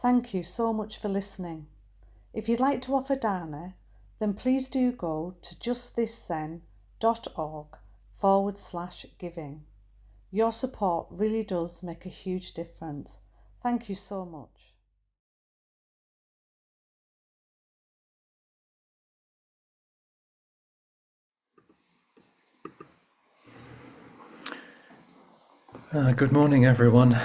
Thank you so much for listening. If you'd like to offer dana, then please do go to justthiszen.org/giving. Your support really does make a huge difference. Thank you so much. Good morning, everyone.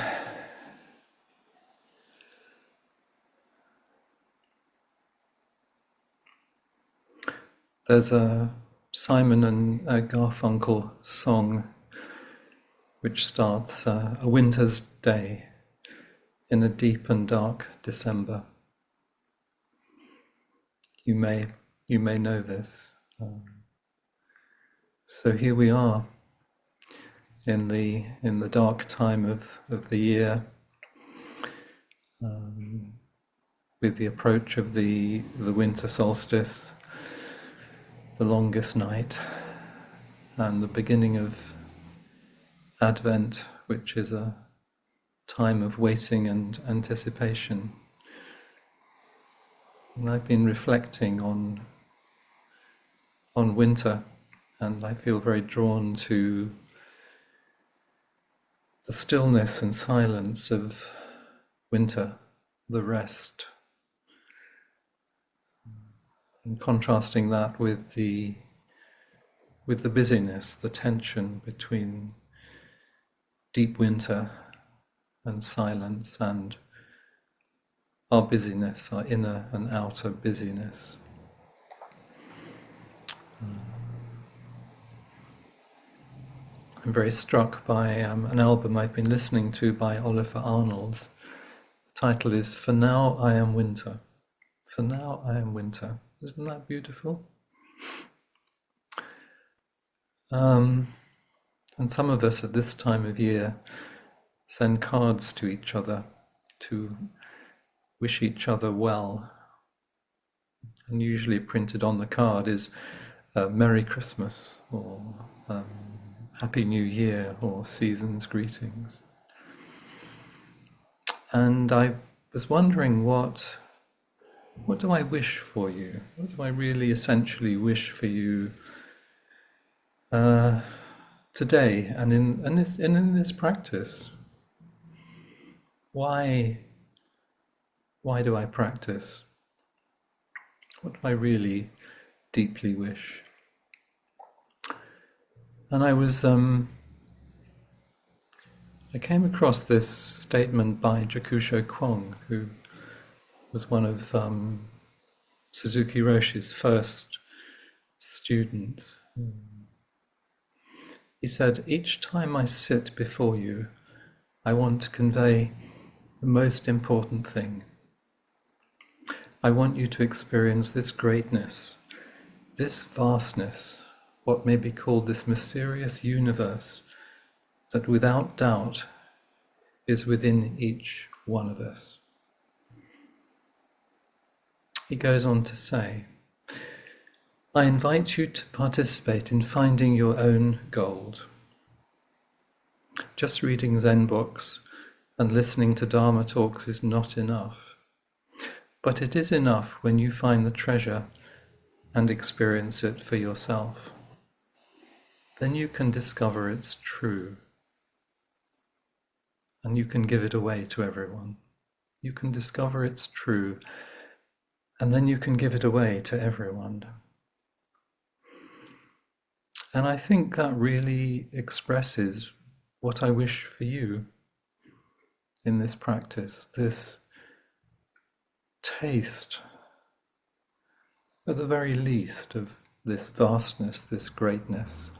There's a Simon and Garfunkel song which starts, "A winter's day in a deep and dark December." You may know this. So here we are in the dark time of the year, with the approach of the winter solstice, the longest night, and the beginning of Advent, which is a time of waiting and anticipation. And I've been reflecting on winter, and I feel very drawn to the stillness and silence of winter, the rest, and contrasting that with the busyness, the tension between deep winter and silence, and our busyness, our inner and outer busyness. I'm very struck by an album I've been listening to by Oliver Arnold. The title is "For Now I Am Winter." For now I am winter. Isn't that beautiful? And some of us at this time of year send cards to each other to wish each other well. And usually printed on the card is Merry Christmas, or Happy New Year, or Season's Greetings. And I was wondering, what do I wish for you? What do I really essentially wish for you today and in this practice? Why do I practice? What do I really deeply wish? And I came across this statement by Jakusho Kwong, who was one of Suzuki Roshi's first students. He said, "Each time I sit before you, I want to convey the most important thing. I want you to experience this greatness, this vastness, what may be called this mysterious universe that without doubt is within each one of us." He goes on to say, "I invite you to participate in finding your own gold. Just reading Zen books and listening to Dharma talks is not enough, but it is enough when you find the treasure and experience it for yourself. Then you can discover it's true, and you can give it away to everyone. You can discover it's true, and then you can give it away to everyone." And I think that really expresses what I wish for you in this practice, this taste, at the very least, of this vastness, this greatness,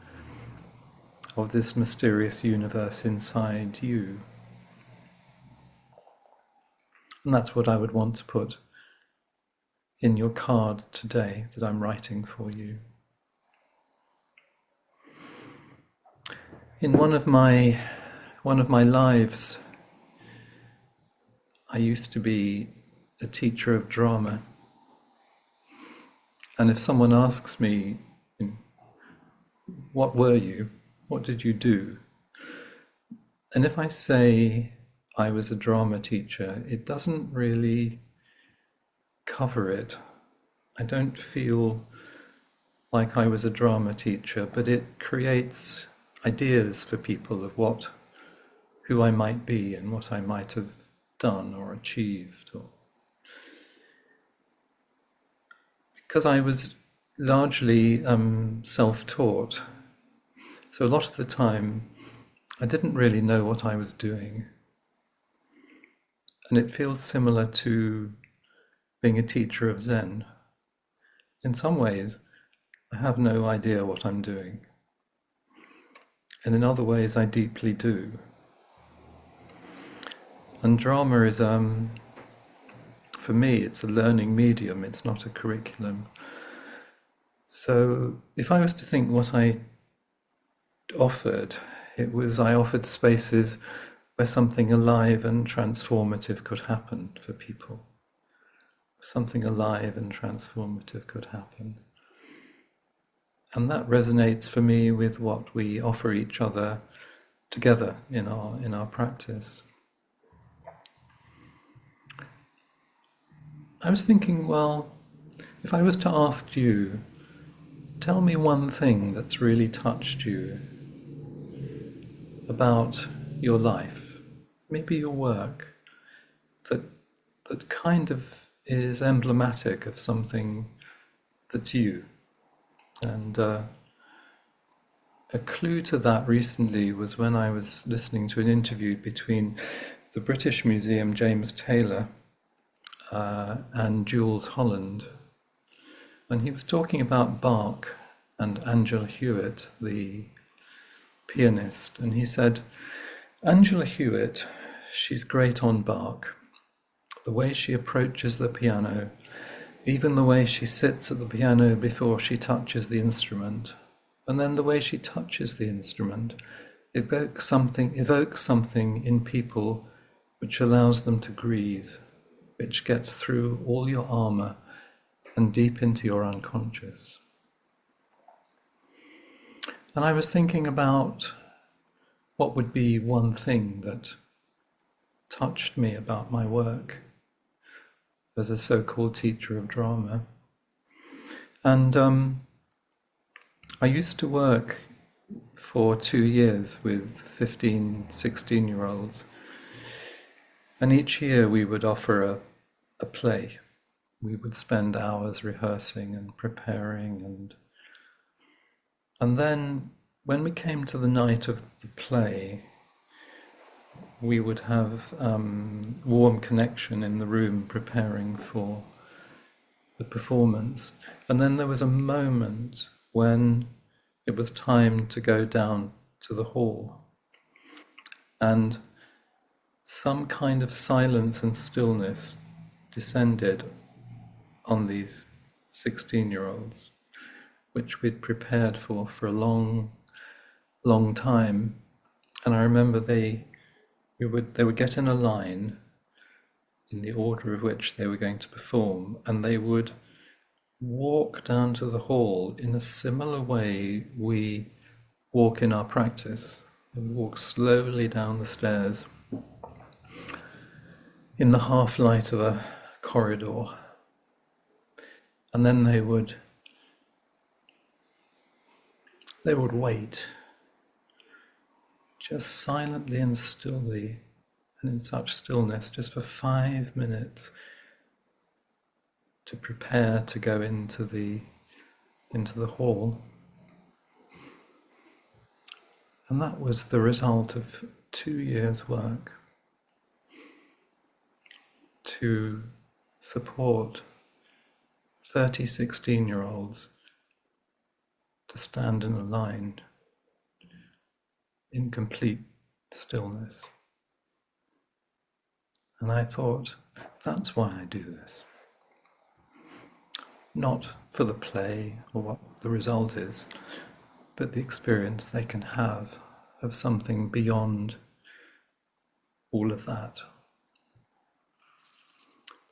of this mysterious universe inside you. And that's what I would want to put in your card today that I'm writing for you. In one of my lives, I used to be a teacher of drama. And if someone asks me, "What were you? What did you do?" And if I say I was a drama teacher, it doesn't really cover it. I don't feel like I was a drama teacher, but it creates ideas for people of who I might be and what I might have done or achieved. Because I was largely self-taught, so a lot of the time I didn't really know what I was doing. And it feels similar to being a teacher of Zen. In some ways, I have no idea what I'm doing. And in other ways, I deeply do. And drama is, for me, it's a learning medium, it's not a curriculum. So if I was to think what I offered, I offered spaces where something alive and transformative could happen for people. Something alive and transformative could happen. And that resonates for me with what we offer each other together in our practice. I was thinking, well, if I was to ask you, tell me one thing that's really touched you about your life, maybe your work, that kind of is emblematic of something that's you. And a clue to that recently was when I was listening to an interview between the British Museum James Taylor and Jules Holland. And he was talking about Bach and Angela Hewitt, the pianist. And he said, Angela Hewitt, she's great on Bach. The way she approaches the piano, even the way she sits at the piano before she touches the instrument, and then the way she touches the instrument, evokes something in people which allows them to grieve, which gets through all your armor and deep into your unconscious. And I was thinking about what would be one thing that touched me about my work as a so-called teacher of drama. And I used to work for 2 years with 15, 16-year-olds. And each year we would offer a play. We would spend hours rehearsing and preparing. And then when we came to the night of the play, we would have warm connection in the room preparing for the performance. And then there was a moment when it was time to go down to the hall. And some kind of silence and stillness descended on these 16-year-olds, which we'd prepared for a long, long time. And I remember they would get in a line in the order of which they were going to perform, and they would walk down to the hall in a similar way we walk in our practice. They would walk slowly down the stairs in the half light of a corridor. And then they would wait, just silently and stillly, and in such stillness, just for 5 minutes, to prepare to go into the hall. And that was the result of 2 years' work to support 30 16-year-olds to stand in a line in complete stillness. And I thought, that's why I do this. Not for the play or what the result is, but the experience they can have of something beyond all of that.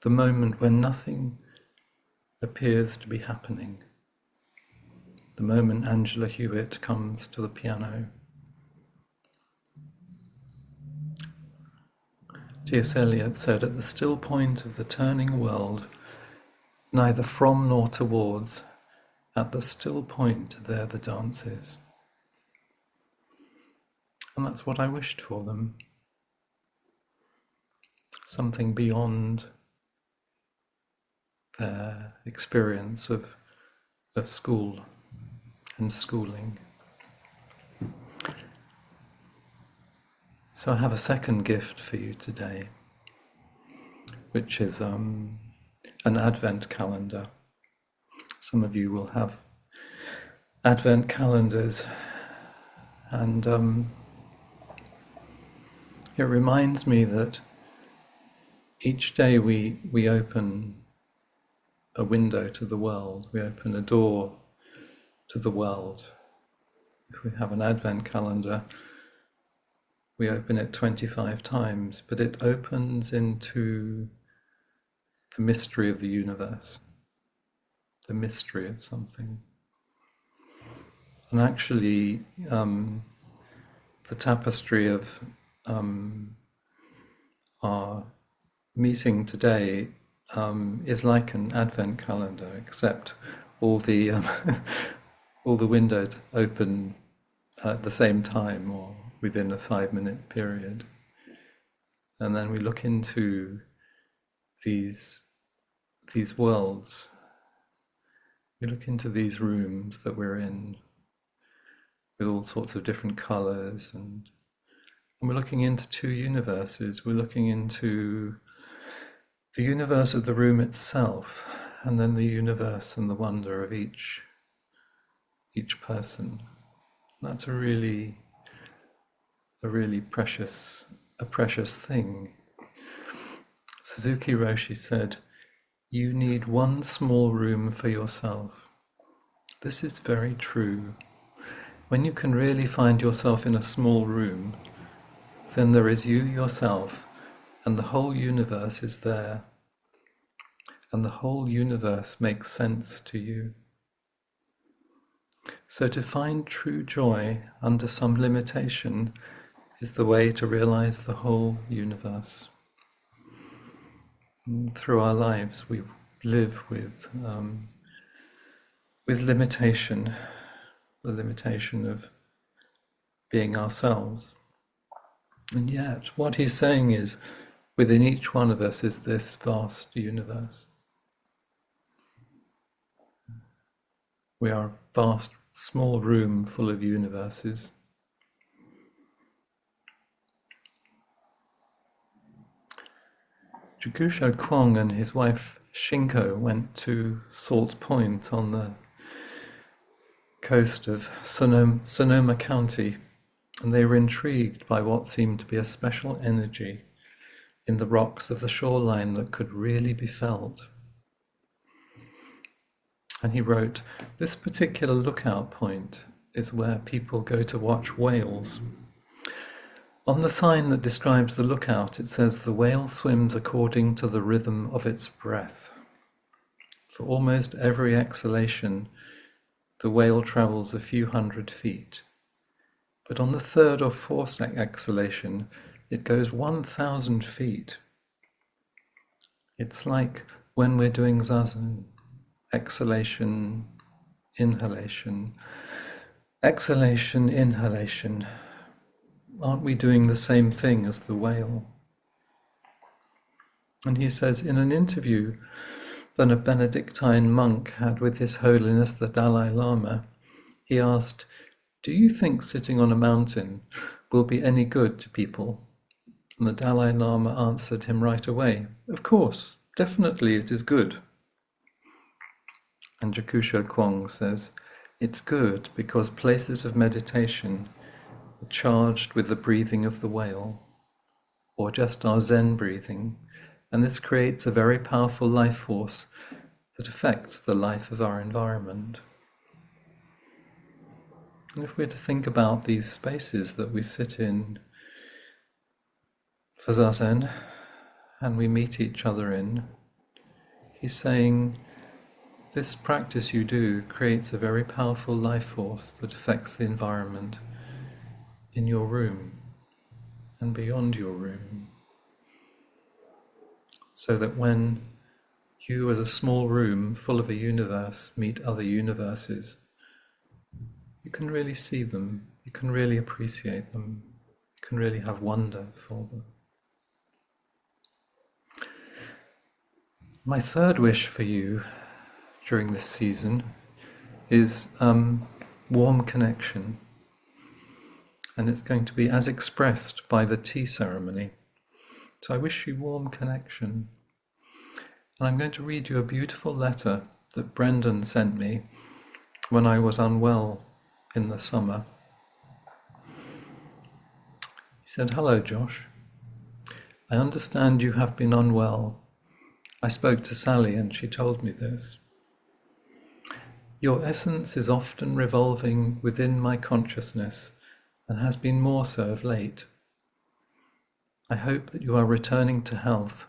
The moment when nothing appears to be happening. The moment Angela Hewitt comes to the piano. T.S. Eliot said, "At the still point of the turning world, neither from nor towards, at the still point there the dance is." And that's what I wished for them. Something beyond their experience of school and schooling. So I have a second gift for you today, which is an Advent calendar. Some of you will have Advent calendars, and it reminds me that each day we open a window to the world, we open a door to the world. If we have an Advent calendar, we open it 25 times, but it opens into the mystery of the universe, the mystery of something. And actually, the tapestry of our meeting today is like an Advent calendar, except all the all the windows open at the same time or within a 5-minute period. And then we look into these worlds. We look into these rooms that we're in with all sorts of different colors, and we're looking into two universes. We're looking into the universe of the room itself, and then the universe and the wonder of each person. That's a really precious thing. Suzuki Roshi said, "You need one small room for yourself." This is very true. When you can really find yourself in a small room, then there is you yourself, and the whole universe is there. And the whole universe makes sense to you. So to find true joy under some limitation is the way to realize the whole universe. And through our lives, we live with limitation, the limitation of being ourselves. And yet, what he's saying is, within each one of us is this vast universe. We are a vast, small room full of universes. Jikusho Kwong and his wife Shinko went to Salt Point on the coast of Sonoma County, and they were intrigued by what seemed to be a special energy in the rocks of the shoreline that could really be felt. And he wrote, "This particular lookout point is where people go to watch whales. On the sign that describes the lookout, it says the whale swims according to the rhythm of its breath. For almost every exhalation, the whale travels a few hundred feet. But on the third or fourth exhalation, it goes 1,000 feet. It's like when we're doing zazen. Exhalation, inhalation, exhalation, inhalation. Aren't we doing the same thing as the whale?" And he says, in an interview that a Benedictine monk had with His Holiness the Dalai Lama, he asked, "Do you think sitting on a mountain will be any good to people?" And the Dalai Lama answered him right away, "Of course, definitely it is good." And Jikusho Kwong says, "It's good because places of meditation are charged with the breathing of the whale, or just our Zen breathing, and this creates a very powerful life force that affects the life of our environment." And if we're to think about these spaces that we sit in for Zazen, and we meet each other in, he's saying, this practice you do creates a very powerful life force that affects the environment in your room and beyond your room. so that when you as a small room full of a universe meet other universes, you can really see them, you can really appreciate them, you can really have wonder for them. My third wish for you during this season is warm connection, and it's going to be as expressed by the tea ceremony. So I wish you warm connection. And I'm going to read you a beautiful letter that Brendan sent me when I was unwell in the summer. He said, "Hello, Josh. I understand you have been unwell. I spoke to Sally and she told me this. Your essence is often revolving within my consciousness and has been more so of late. I hope that you are returning to health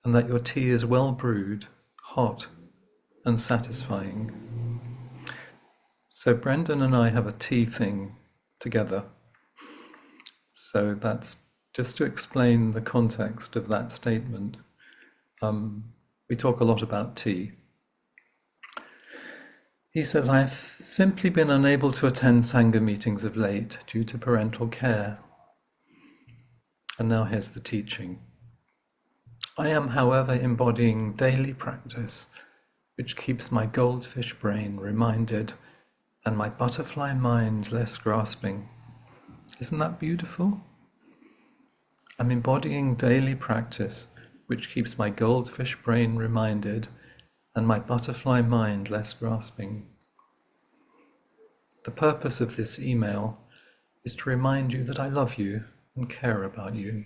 and that your tea is well brewed, hot, and satisfying." So Brendan and I have a tea thing together. So that's just to explain the context of that statement. We talk a lot about tea. He says, "I've simply been unable to attend Sangha meetings of late due to parental care." And now here's the teaching. "I am, however, embodying daily practice, which keeps my goldfish brain reminded and my butterfly mind less grasping." Isn't that beautiful? I'm embodying daily practice, which keeps my goldfish brain reminded and my butterfly mind less grasping. The purpose of this email is to remind you that I love you and care about you.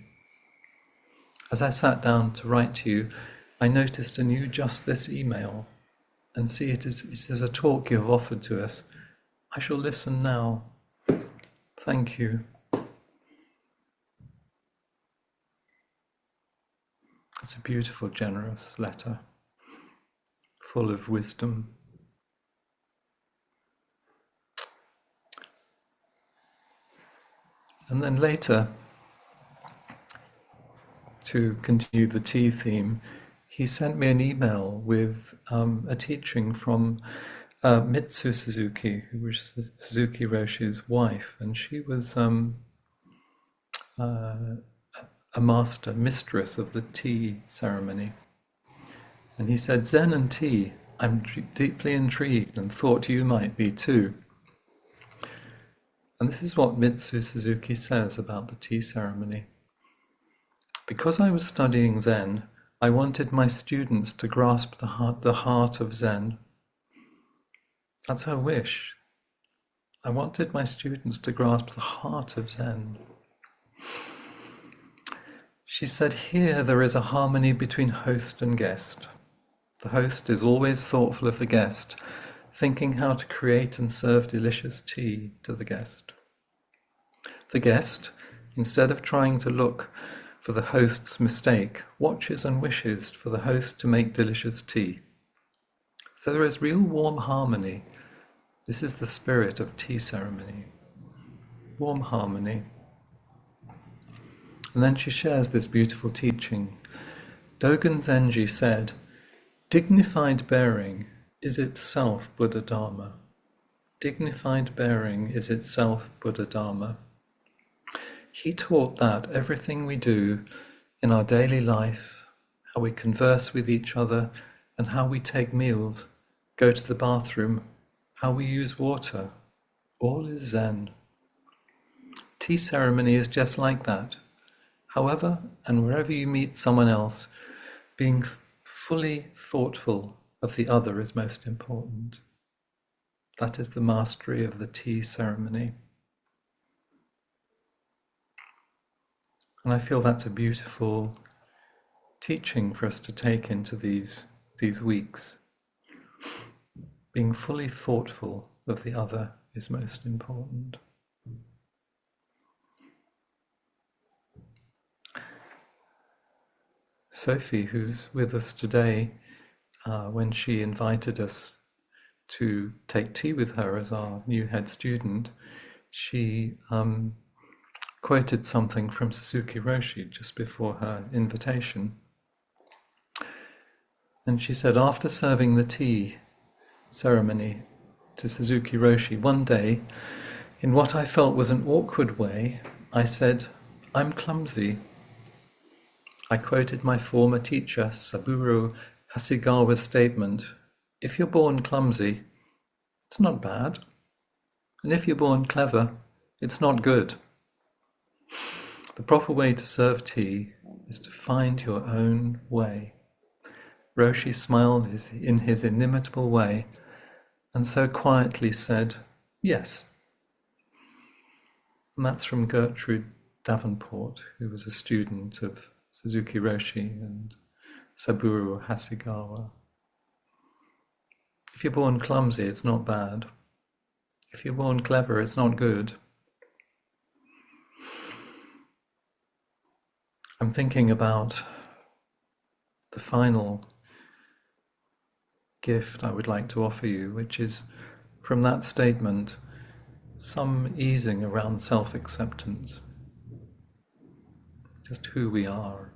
As I sat down to write to you, I noticed a new Just This email and see it as a talk you have offered to us. I shall listen now. Thank you. It's a beautiful, generous letter, full of wisdom. And then later, to continue the tea theme, he sent me an email with a teaching from Mitsu Suzuki, who was Suzuki Roshi's wife, and she was a mistress of the tea ceremony. And he said, "Zen and tea, I'm deeply intrigued and thought you might be too." And this is what Mitsu Suzuki says about the tea ceremony. "Because I was studying Zen, I wanted my students to grasp the heart of Zen." That's her wish. I wanted my students to grasp the heart of Zen. She said, "Here there is a harmony between host and guest. The host is always thoughtful of the guest, thinking how to create and serve delicious tea to the guest. The guest, instead of trying to look for the host's mistake, watches and wishes for the host to make delicious tea. So there is real warm harmony. This is the spirit of tea ceremony. Warm harmony." And then she shares this beautiful teaching. Dogen Zenji said, "Dignified bearing is itself Buddha Dharma. Dignified bearing is itself Buddha Dharma." He taught that everything we do in our daily life, how we converse with each other and how we take meals, go to the bathroom, how we use water, all is Zen. Tea ceremony is just like that. However, and wherever you meet someone else, being fully thoughtful of the other is most important. That is the mastery of the tea ceremony. And I feel that's a beautiful teaching for us to take into these weeks. Being fully thoughtful of the other is most important. Sophie, who's with us today, when she invited us to take tea with her as our new head student, she quoted something from Suzuki Roshi just before her invitation. And she said, after serving the tea ceremony to Suzuki Roshi, one day, in what I felt was an awkward way, I said, "I'm clumsy." I quoted my former teacher, Saburo Hasegawa's statement, "If you're born clumsy, it's not bad. And if you're born clever, it's not good." The proper way to serve tea is to find your own way. Roshi smiled in his inimitable way and so quietly said, "Yes." And that's from Gertrude Davenport, who was a student of Suzuki Roshi and Saburo Hasegawa. If you're born clumsy, it's not bad. If you're born clever, it's not good. I'm thinking about the final gift I would like to offer you, which is from that statement, some easing around self-acceptance, just who we are,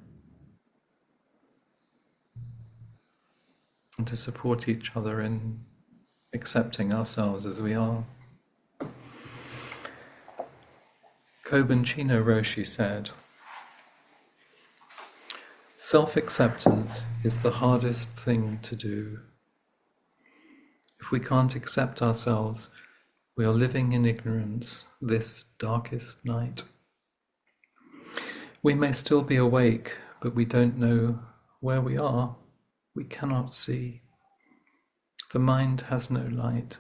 and to support each other in accepting ourselves as we are. Koben Chino Roshi said, "Self-acceptance is the hardest thing to do. If we can't accept ourselves, we are living in ignorance this darkest night. We may still be awake, but we don't know where we are. We cannot see. The mind has no light.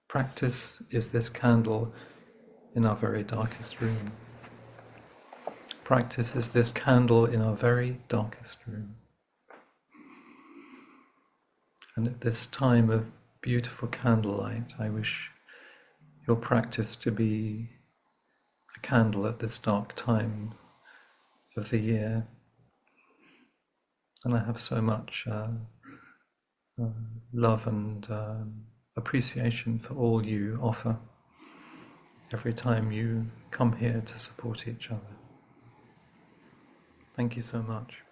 Practice is this candle in our very darkest room. Practice is this candle in our very darkest room." And at this time of beautiful candlelight, I wish your practice to be a candle at this dark time of the year. And I have so much love and appreciation for all you offer every time you come here to support each other. Thank you so much.